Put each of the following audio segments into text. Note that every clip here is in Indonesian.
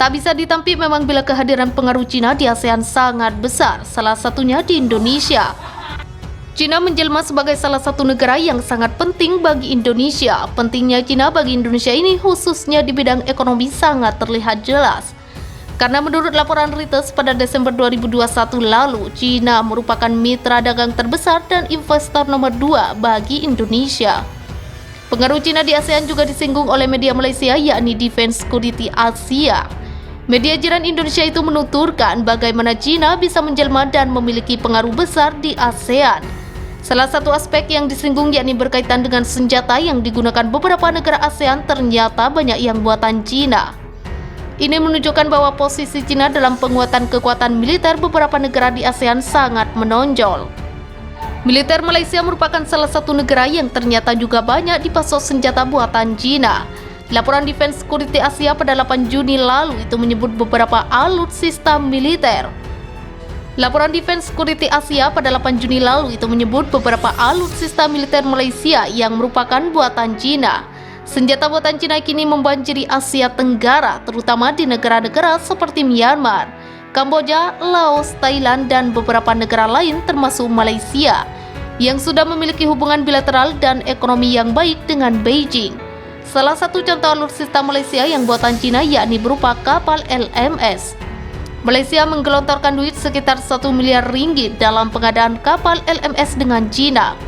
Tak bisa ditampik memang bila kehadiran pengaruh Cina di ASEAN sangat besar, salah satunya di Indonesia. Cina menjelma sebagai salah satu negara yang sangat penting bagi Indonesia. Pentingnya Cina bagi Indonesia ini khususnya di bidang ekonomi sangat terlihat jelas. Karena menurut laporan Reuters pada Desember 2021 lalu, Cina merupakan mitra dagang terbesar dan investor nomor 2 bagi Indonesia. Pengaruh Cina di ASEAN juga disinggung oleh media Malaysia, yakni Defense Security Asia. Media jiran Indonesia itu menuturkan bagaimana Cina bisa menjelma dan memiliki pengaruh besar di ASEAN. Salah satu aspek yang disinggung yakni berkaitan dengan senjata yang digunakan beberapa negara ASEAN ternyata banyak yang buatan Cina. Ini menunjukkan bahwa posisi Cina dalam penguatan kekuatan militer beberapa negara di ASEAN sangat menonjol. Militer Malaysia merupakan salah satu negara yang ternyata juga banyak dipasok senjata buatan Cina. Laporan Defense Security Asia pada 8 Juni lalu itu menyebut beberapa alutsista militer. Laporan Defense Security Asia pada 8 Juni lalu itu menyebut beberapa alutsista militer Malaysia yang merupakan buatan Cina. Senjata buatan Cina kini membanjiri Asia Tenggara, terutama di negara-negara seperti Myanmar, Kamboja, Laos, Thailand, dan beberapa negara lain termasuk Malaysia, yang sudah memiliki hubungan bilateral dan ekonomi yang baik dengan Beijing. Salah satu contoh alutsista Malaysia yang buatan Cina yakni berupa kapal LMS. Malaysia menggelontorkan duit sekitar 1 miliar ringgit dalam pengadaan kapal LMS dengan Cina.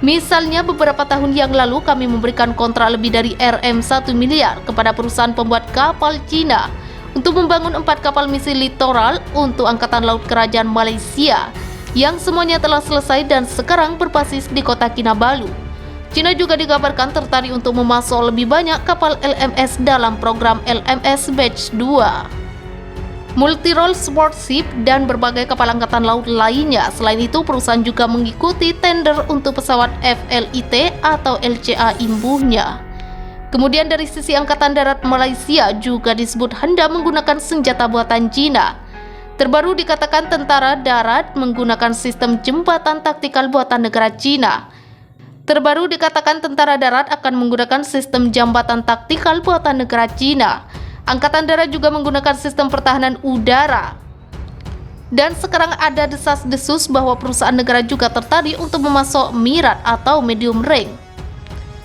Misalnya beberapa tahun yang lalu kami memberikan kontrak lebih dari RM1 miliar kepada perusahaan pembuat kapal Cina untuk membangun 4 kapal misi littoral untuk Angkatan Laut Kerajaan Malaysia yang semuanya telah selesai dan sekarang berbasis di kota Kinabalu. Cina juga dikabarkan tertarik untuk memasok lebih banyak kapal LMS dalam program LMS Batch 2. Multi-role support ship dan berbagai kapal angkatan laut lainnya. Selain itu, perusahaan juga mengikuti tender untuk pesawat FLIT atau LCA imbuhnya. Kemudian dari sisi Angkatan Darat Malaysia juga disebut hendak menggunakan senjata buatan Cina. Terbaru dikatakan tentara darat menggunakan sistem jembatan taktikal buatan negara Cina. Terbaru dikatakan tentara darat akan menggunakan sistem jambatan taktikal buatan negara Cina. Angkatan darat juga menggunakan sistem pertahanan udara. Dan sekarang ada desas-desus bahwa perusahaan negara juga tertarik untuk memasok MIRAT atau medium range.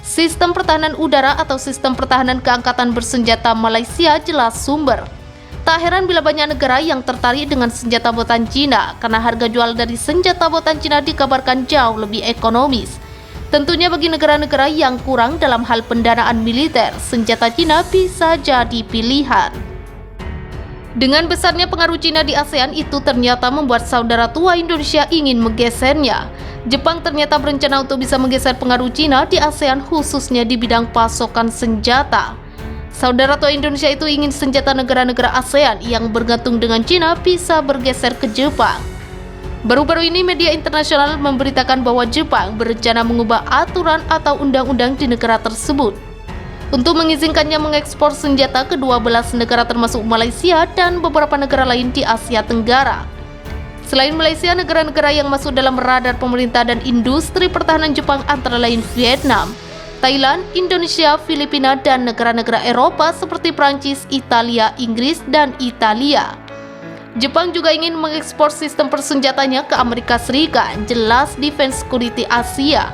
Sistem pertahanan udara atau sistem pertahanan keangkatan bersenjata Malaysia jelas sumber. Tak heran bila banyak negara yang tertarik dengan senjata buatan Cina karena harga jual dari senjata buatan Cina dikabarkan jauh lebih ekonomis. Tentunya bagi negara-negara yang kurang dalam hal pendanaan militer, senjata Cina bisa jadi pilihan. Dengan besarnya pengaruh Cina di ASEAN itu ternyata membuat saudara tua Indonesia ingin menggesernya. Jepang ternyata berencana untuk bisa menggeser pengaruh Cina di ASEAN khususnya di bidang pasokan senjata. Saudara tua Indonesia itu ingin senjata negara-negara ASEAN yang bergantung dengan Cina bisa bergeser ke Jepang. Baru-baru ini media internasional memberitakan bahwa Jepang berencana mengubah aturan atau undang-undang di negara tersebut untuk mengizinkannya mengekspor senjata ke 12 negara termasuk Malaysia dan beberapa negara lain di Asia Tenggara. Selain Malaysia, negara-negara yang masuk dalam radar pemerintah dan industri pertahanan Jepang antara lain Vietnam, Thailand, Indonesia, Filipina, dan negara-negara Eropa seperti Prancis, Italia, Inggris, dan Italia. Jepang juga ingin mengekspor sistem persenjatanya ke Amerika Serikat, jelas Defense Security Asia.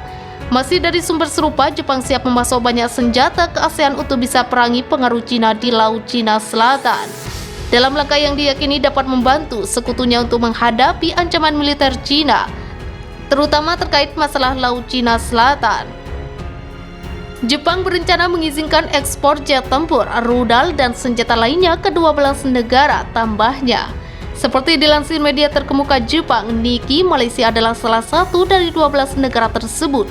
Masih dari sumber serupa, Jepang siap memasok banyak senjata ke ASEAN untuk bisa perangi pengaruh Cina di Laut Cina Selatan. Dalam langkah yang diyakini dapat membantu sekutunya untuk menghadapi ancaman militer Cina, terutama terkait masalah Laut Cina Selatan. Jepang berencana mengizinkan ekspor jet tempur, rudal, dan senjata lainnya ke 12 negara tambahnya. Seperti dilansir media terkemuka Jepang, Nikkei, Malaysia adalah salah satu dari 12 negara tersebut.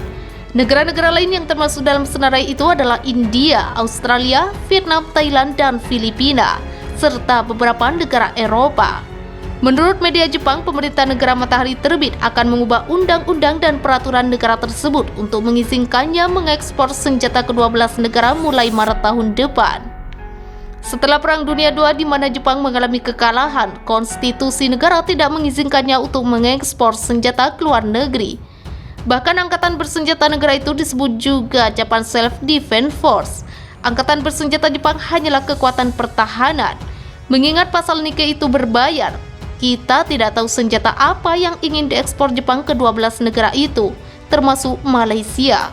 Negara-negara lain yang termasuk dalam senarai itu adalah India, Australia, Vietnam, Thailand, dan Filipina, serta beberapa negara Eropa. Menurut media Jepang, pemerintah negara Matahari Terbit akan mengubah undang-undang dan peraturan negara tersebut untuk mengizinkannya mengekspor senjata ke 12 negara mulai Maret tahun depan. Setelah Perang Dunia II di mana Jepang mengalami kekalahan, konstitusi negara tidak mengizinkannya untuk mengekspor senjata ke luar negeri. Bahkan angkatan bersenjata negara itu disebut juga Japan Self-Defense Force. Angkatan bersenjata Jepang hanyalah kekuatan pertahanan. Mengingat pasal Nikkei itu berbayar, kita tidak tahu senjata apa yang ingin diekspor Jepang ke 12 negara itu, termasuk Malaysia.